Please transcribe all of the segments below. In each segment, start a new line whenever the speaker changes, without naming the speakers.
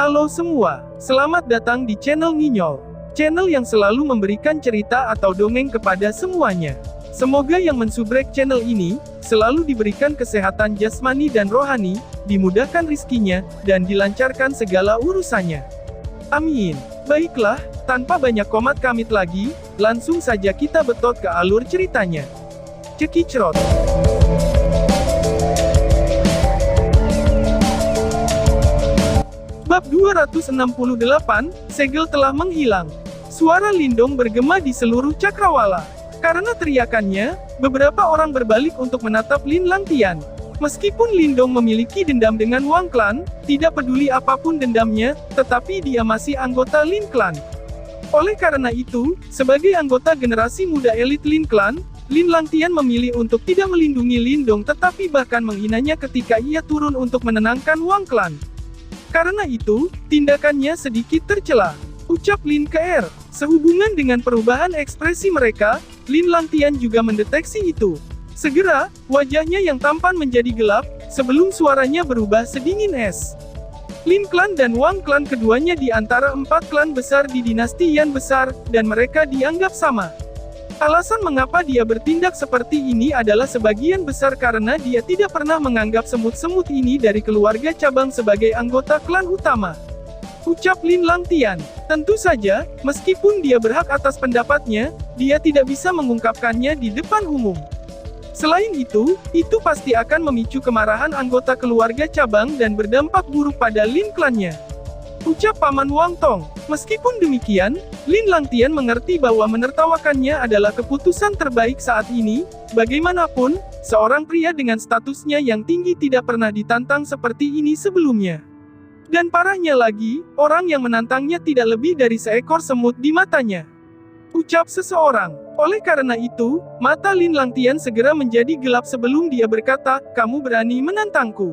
Halo semua, selamat datang di channel Nginyol. Channel yang selalu memberikan cerita atau dongeng kepada semuanya. Semoga yang mensubrek channel ini, selalu diberikan kesehatan jasmani dan rohani, dimudahkan rizkinya, dan dilancarkan segala urusannya. Amin. Baiklah, tanpa banyak komat kamit lagi, langsung saja kita betot ke alur ceritanya. Cekicrot. Bab 268, segel telah menghilang. Suara Lindong bergema di seluruh cakrawala. Karena teriakannya, beberapa orang berbalik untuk menatap Lin Langtian. Meskipun Lindong memiliki dendam dengan Wang Clan, tidak peduli apapun dendamnya, tetapi dia masih anggota Lin Clan. Oleh karena itu, sebagai anggota generasi muda elit Lin Clan, Lin Langtian memilih untuk tidak melindungi Lindong tetapi bahkan menghinanya ketika ia turun untuk menenangkan Wang Clan. Karena itu, tindakannya sedikit tercela. Ucap Lin Ke. Sehubungan dengan perubahan ekspresi mereka, Lin Langtian juga mendeteksi itu. Segera, wajahnya yang tampan menjadi gelap, sebelum suaranya berubah sedingin es. Lin Clan dan Wang Clan keduanya di antara 4 klan besar di dinasti Yan besar, dan mereka dianggap sama. Alasan mengapa dia bertindak seperti ini adalah sebagian besar karena dia tidak pernah menganggap semut-semut ini dari keluarga cabang sebagai anggota klan utama. Ucap Lin Langtian. Tentu saja, meskipun dia berhak atas pendapatnya, dia tidak bisa mengungkapkannya di depan umum. Selain itu pasti akan memicu kemarahan anggota keluarga cabang dan berdampak buruk pada Lin klannya. Ucap Paman Wang Tong. Meskipun demikian, Lin Langtian mengerti bahwa menertawakannya adalah keputusan terbaik saat ini. Bagaimanapun, seorang pria dengan statusnya yang tinggi tidak pernah ditantang seperti ini sebelumnya. Dan parahnya lagi, orang yang menantangnya tidak lebih dari seekor semut di matanya. Ucap seseorang. Oleh karena itu, mata Lin Langtian segera menjadi gelap sebelum dia berkata, "Kamu berani menantangku?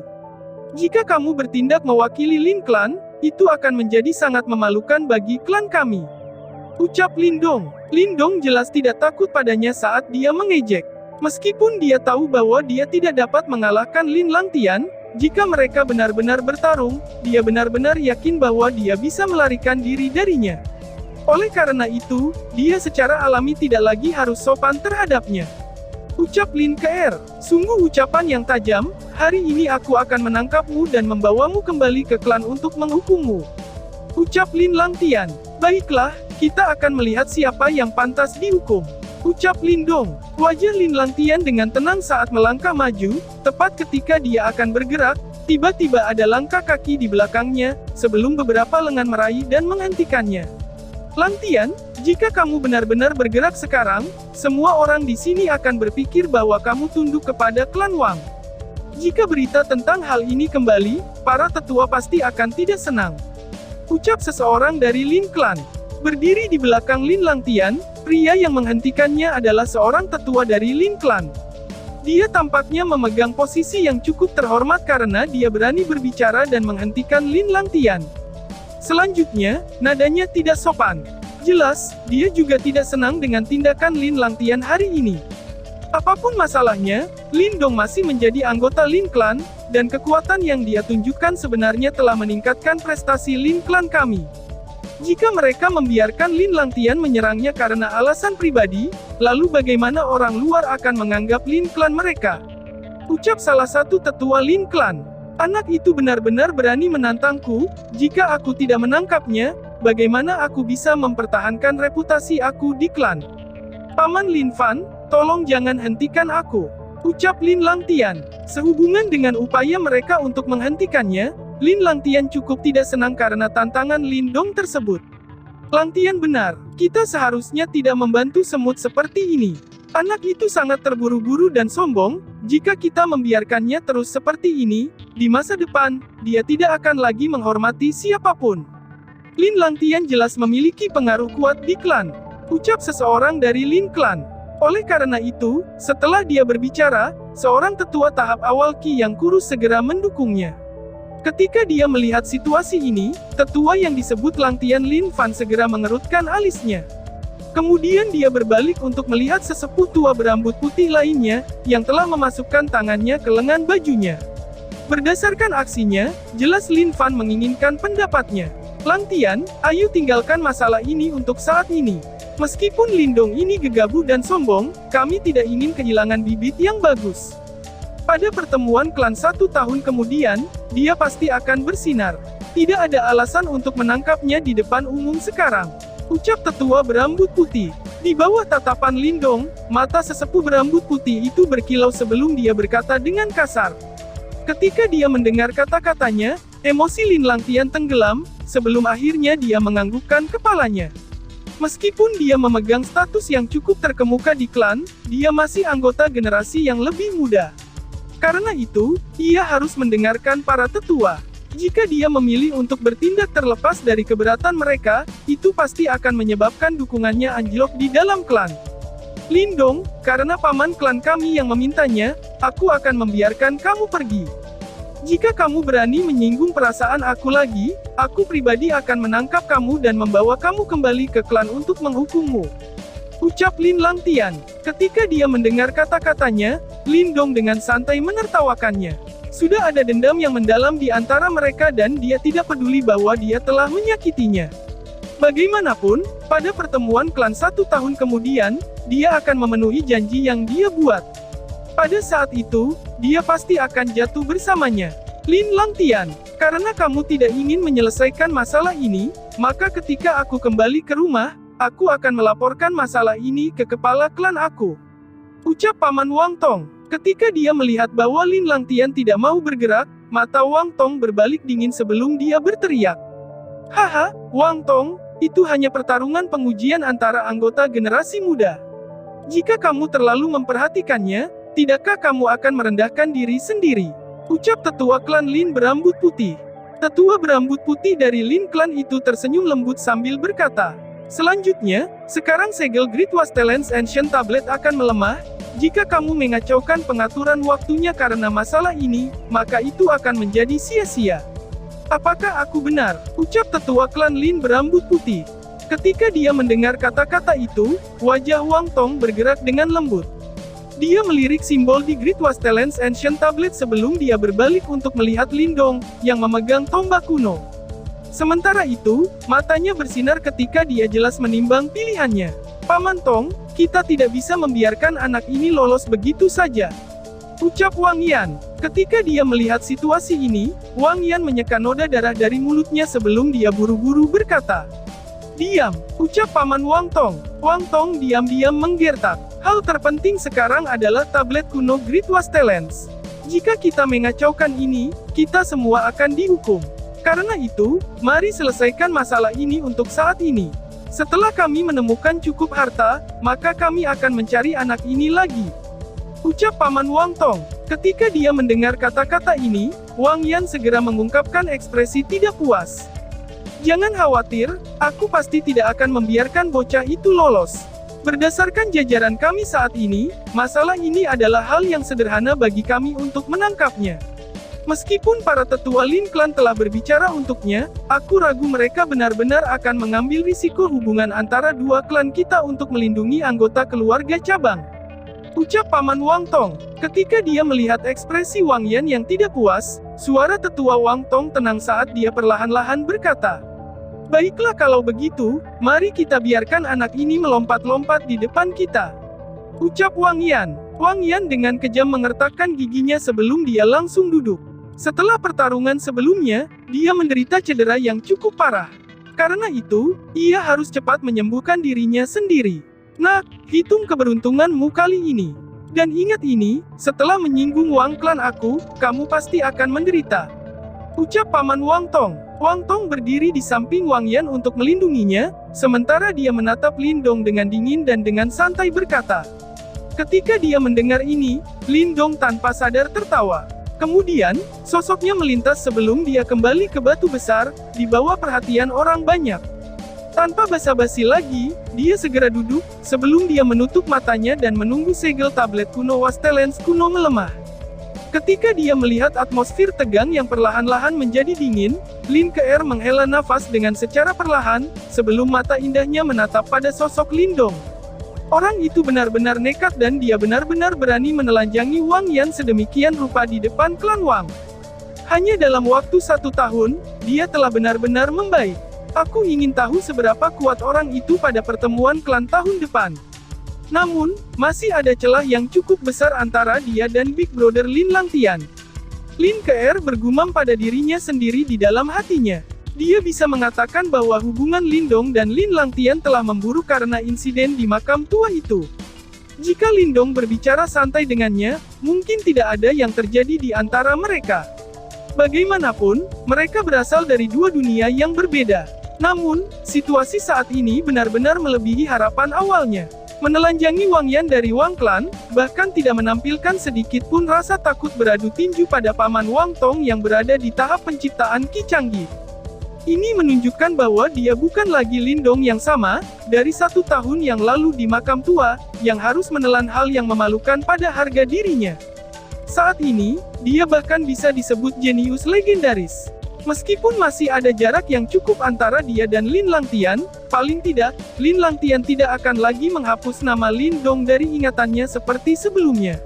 Jika kamu bertindak mewakili Lin Clan, itu akan menjadi sangat memalukan bagi klan kami." Ucap Lindong. Lindong jelas tidak takut padanya saat dia mengejek. Meskipun dia tahu bahwa dia tidak dapat mengalahkan Lin Langtian, jika mereka benar-benar bertarung, dia benar-benar yakin bahwa dia bisa melarikan diri darinya. Oleh karena itu, dia secara alami tidak lagi harus sopan terhadapnya. Ucap Lin Ke. Sungguh ucapan yang tajam. Hari ini aku akan menangkapmu dan membawamu kembali ke klan untuk menghukummu. Ucap Lin Langtian. Baiklah, kita akan melihat siapa yang pantas dihukum. Ucap Lindong. Wajah Lin Langtian dengan tenang saat melangkah maju. Tepat ketika dia akan bergerak, tiba-tiba ada langkah kaki di belakangnya, sebelum beberapa lengan meraih dan menghentikannya. Langtian, jika kamu benar-benar bergerak sekarang, semua orang di sini akan berpikir bahwa kamu tunduk kepada klan Wang. Jika berita tentang hal ini kembali, para tetua pasti akan tidak senang. Ucap seseorang dari Lin Clan. Berdiri di belakang Lin Langtian, pria yang menghentikannya adalah seorang tetua dari Lin Clan. Dia tampaknya memegang posisi yang cukup terhormat karena dia berani berbicara dan menghentikan Lin Langtian. Selanjutnya, nadanya tidak sopan. Jelas, dia juga tidak senang dengan tindakan Lin Langtian hari ini. Apapun masalahnya, Lindong masih menjadi anggota Lin Clan, dan kekuatan yang dia tunjukkan sebenarnya telah meningkatkan prestasi Lin Clan kami. Jika mereka membiarkan Lin Langtian menyerangnya karena alasan pribadi, lalu bagaimana orang luar akan menganggap Lin Clan mereka? Ucap salah satu tetua Lin Clan. Anak itu benar-benar berani menantangku. Jika aku tidak menangkapnya, bagaimana aku bisa mempertahankan reputasi aku di klan? Paman Lin Fan, tolong jangan hentikan aku. Ucap Lin Langtian. Sehubungan dengan upaya mereka untuk menghentikannya, Lin Langtian cukup tidak senang karena tantangan Lindong tersebut. Langtian benar, kita seharusnya tidak membantu semut seperti ini. Anak itu sangat terburu-buru dan sombong. Jika kita membiarkannya terus seperti ini, di masa depan, dia tidak akan lagi menghormati siapapun. Lin Langtian jelas memiliki pengaruh kuat di klan. Ucap seseorang dari Lin Clan. Oleh karena itu, setelah dia berbicara, seorang tetua tahap awal Qi yang kurus segera mendukungnya. Ketika dia melihat situasi ini, tetua yang disebut Langtian Lin Fan segera mengerutkan alisnya. Kemudian dia berbalik untuk melihat sesepuh tua berambut putih lainnya, yang telah memasukkan tangannya ke lengan bajunya. Berdasarkan aksinya, jelas Lin Fan menginginkan pendapatnya. Lang Tian, ayo tinggalkan masalah ini untuk saat ini. Meskipun Lindong ini gegabah dan sombong, kami tidak ingin kehilangan bibit yang bagus. Pada pertemuan klan 1 tahun kemudian, dia pasti akan bersinar. Tidak ada alasan untuk menangkapnya di depan umum sekarang. Ucap tetua berambut putih. Di bawah tatapan Lindong, mata sesepuh berambut putih itu berkilau sebelum dia berkata dengan kasar. Ketika dia mendengar kata-katanya, emosi Lin Langtian tenggelam, sebelum akhirnya dia menganggukkan kepalanya. Meskipun dia memegang status yang cukup terkemuka di klan, dia masih anggota generasi yang lebih muda. Karena itu, ia harus mendengarkan para tetua. Jika dia memilih untuk bertindak terlepas dari keberatan mereka, itu pasti akan menyebabkan dukungannya anjlok di dalam klan. Lindong, karena paman klan kami yang memintanya, aku akan membiarkan kamu pergi. Jika kamu berani menyinggung perasaan aku lagi, aku pribadi akan menangkap kamu dan membawa kamu kembali ke klan untuk menghukummu. Ucap Lin Langtian. Ketika dia mendengar kata-katanya, Lindong dengan santai menertawakannya. Sudah ada dendam yang mendalam di antara mereka dan dia tidak peduli bahwa dia telah menyakitinya. Bagaimanapun, pada pertemuan klan 1 tahun kemudian, dia akan memenuhi janji yang dia buat. Pada saat itu, dia pasti akan jatuh bersamanya. Lin Langtian, karena kamu tidak ingin menyelesaikan masalah ini, maka ketika aku kembali ke rumah, aku akan melaporkan masalah ini ke kepala klan aku. Ucap Paman Wang Tong. Ketika dia melihat bahwa Lin Langtian tidak mau bergerak, mata Wang Tong berbalik dingin sebelum dia berteriak. Haha, Wang Tong, itu hanya pertarungan pengujian antara anggota generasi muda. Jika kamu terlalu memperhatikannya, tidakkah kamu akan merendahkan diri sendiri? Ucap tetua klan Lin berambut putih. Tetua berambut putih dari Lin klan itu tersenyum lembut sambil berkata, selanjutnya, sekarang segel Great Wastelands Ancient Tablet akan melemah. Jika kamu mengacaukan pengaturan waktunya karena masalah ini, maka itu akan menjadi sia-sia. Apakah aku benar? Ucap tetua klan Lin berambut putih. Ketika dia mendengar kata-kata itu, wajah Wang Tong bergerak dengan lembut. Dia melirik simbol di Great Wastelands Ancient Tablet sebelum dia berbalik untuk melihat Lindong, yang memegang tombak kuno. Sementara itu, matanya bersinar ketika dia jelas menimbang pilihannya. Paman Tong, kita tidak bisa membiarkan anak ini lolos begitu saja. Ucap Wang Yan. Ketika dia melihat situasi ini, Wang Yan menyeka noda darah dari mulutnya sebelum dia buru-buru berkata. Diam, ucap Paman Wang Tong. Wang Tong diam-diam menggertak. Hal terpenting sekarang adalah tablet kuno Great Wastelands. Jika kita mengacaukan ini, kita semua akan dihukum. Karena itu, mari selesaikan masalah ini untuk saat ini. Setelah kami menemukan cukup harta, maka kami akan mencari anak ini lagi. Ucap Paman Wang Tong. Ketika dia mendengar kata-kata ini, Wang Yan segera mengungkapkan ekspresi tidak puas. Jangan khawatir, aku pasti tidak akan membiarkan bocah itu lolos. Berdasarkan jajaran kami saat ini, masalah ini adalah hal yang sederhana bagi kami untuk menangkapnya. Meskipun para tetua Lin Clan telah berbicara untuknya, aku ragu mereka benar-benar akan mengambil risiko hubungan antara dua klan kita untuk melindungi anggota keluarga cabang. Ucap Paman Wang Tong. Ketika dia melihat ekspresi Wang Yan yang tidak puas, suara tetua Wang Tong tenang saat dia perlahan-lahan berkata, baiklah kalau begitu, mari kita biarkan anak ini melompat-lompat di depan kita. Ucap Wang Yan. Wang Yan dengan kejam mengertakkan giginya sebelum dia langsung duduk. Setelah pertarungan sebelumnya, dia menderita cedera yang cukup parah. Karena itu, ia harus cepat menyembuhkan dirinya sendiri. Nah, hitung keberuntunganmu kali ini. Dan ingat ini, setelah menyinggung Wang Clan aku, kamu pasti akan menderita. Ucap Paman Wang Tong. Wang Tong berdiri di samping Wang Yan untuk melindunginya, sementara dia menatap Lindong dengan dingin dan dengan santai berkata. Ketika dia mendengar ini, Lindong tanpa sadar tertawa. Kemudian, sosoknya melintas sebelum dia kembali ke batu besar, di bawah perhatian orang banyak. Tanpa basa-basi lagi, dia segera duduk, sebelum dia menutup matanya dan menunggu segel tablet kuno Wastelands kuno melemah. Ketika dia melihat atmosfer tegang yang perlahan-lahan menjadi dingin, Lin Keer menghela nafas dengan secara perlahan, sebelum mata indahnya menatap pada sosok Lindong. Orang itu benar-benar nekat dan dia benar-benar berani menelanjangi Wang Yan sedemikian rupa di depan klan Wang. Hanya dalam waktu 1 tahun, dia telah benar-benar membaik. Aku ingin tahu seberapa kuat orang itu pada pertemuan klan tahun depan. Namun, masih ada celah yang cukup besar antara dia dan Big Brother Lin Langtian. Lin Ke'er bergumam pada dirinya sendiri di dalam hatinya. Dia bisa mengatakan bahwa hubungan Lindong dan Lin Langtian telah memburuk karena insiden di makam tua itu. Jika Lindong berbicara santai dengannya, mungkin tidak ada yang terjadi di antara mereka. Bagaimanapun, mereka berasal dari dua dunia yang berbeda. Namun, situasi saat ini benar-benar melebihi harapan awalnya. Menelanjangi Wang Yan dari Wang Clan, bahkan tidak menampilkan sedikit pun rasa takut beradu tinju pada paman Wang Tong yang berada di tahap penciptaan Ki canggih. Ini menunjukkan bahwa dia bukan lagi Lindong yang sama, dari 1 tahun yang lalu di makam tua, yang harus menelan hal yang memalukan pada harga dirinya. Saat ini, dia bahkan bisa disebut jenius legendaris. Meskipun masih ada jarak yang cukup antara dia dan Lin Langtian, paling tidak, Lin Langtian tidak akan lagi menghapus nama Lindong dari ingatannya seperti sebelumnya.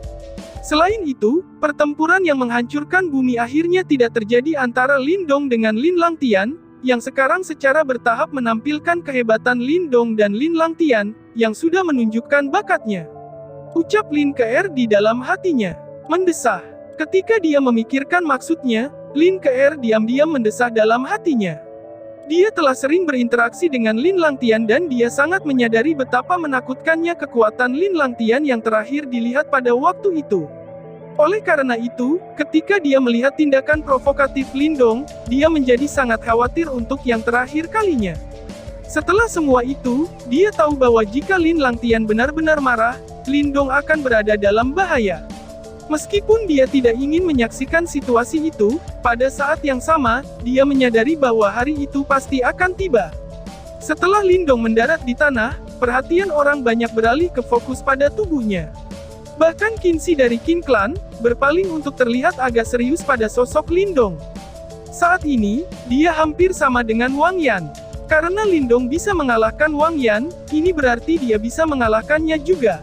Selain itu, pertempuran yang menghancurkan bumi akhirnya tidak terjadi antara Lindong dengan Lin Langtian, yang sekarang secara bertahap menampilkan kehebatan Lindong dan Lin Langtian, yang sudah menunjukkan bakatnya. Ucap Lin Ke'er di dalam hatinya. Mendesah. Ketika dia memikirkan maksudnya, Lin Ke'er diam-diam mendesah dalam hatinya. Dia telah sering berinteraksi dengan Lin Langtian dan dia sangat menyadari betapa menakutkannya kekuatan Lin Langtian yang terakhir dilihat pada waktu itu. Oleh karena itu, ketika dia melihat tindakan provokatif Lindong, dia menjadi sangat khawatir untuk yang terakhir kalinya. Setelah semua itu, dia tahu bahwa jika Lin Langtian benar-benar marah, Lindong akan berada dalam bahaya. Meskipun dia tidak ingin menyaksikan situasi itu, pada saat yang sama, dia menyadari bahwa hari itu pasti akan tiba. Setelah Lindong mendarat di tanah, perhatian orang banyak beralih ke fokus pada tubuhnya. Bahkan Qinzi dari Qin Clan, berpaling untuk terlihat agak serius pada sosok Lindong. Saat ini, dia hampir sama dengan Wang Yan. Karena Lindong bisa mengalahkan Wang Yan, ini berarti dia bisa mengalahkannya juga.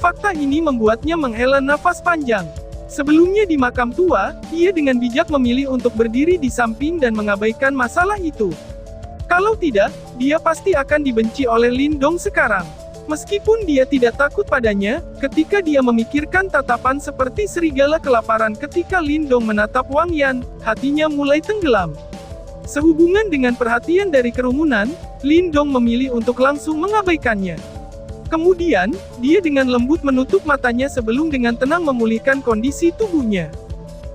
Fakta ini membuatnya menghela nafas panjang. Sebelumnya di makam tua, ia dengan bijak memilih untuk berdiri di samping dan mengabaikan masalah itu. Kalau tidak, dia pasti akan dibenci oleh Lindong sekarang. Meskipun dia tidak takut padanya, ketika dia memikirkan tatapan seperti serigala kelaparan ketika Lindong menatap Wang Yan, hatinya mulai tenggelam. Sehubungan dengan perhatian dari kerumunan, Lindong memilih untuk langsung mengabaikannya. Kemudian, dia dengan lembut menutup matanya sebelum dengan tenang memulihkan kondisi tubuhnya.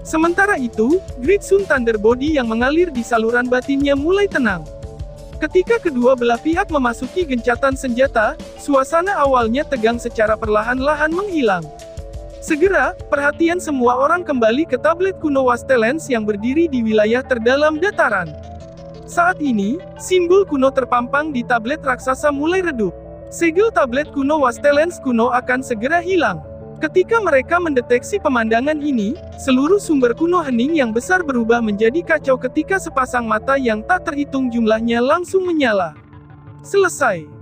Sementara itu, Great Sun Thunder Body yang mengalir di saluran batinnya mulai tenang. Ketika kedua belah pihak memasuki gencatan senjata, suasana awalnya tegang secara perlahan-lahan menghilang. Segera, perhatian semua orang kembali ke tablet kuno Wastelens yang berdiri di wilayah terdalam dataran. Saat ini, simbol kuno terpampang di tablet raksasa mulai redup. Segel tablet kuno Wastelens kuno akan segera hilang. Ketika mereka mendeteksi pemandangan ini, seluruh sumber kuno hening yang besar berubah menjadi kacau ketika sepasang mata yang tak terhitung jumlahnya langsung menyala. Selesai.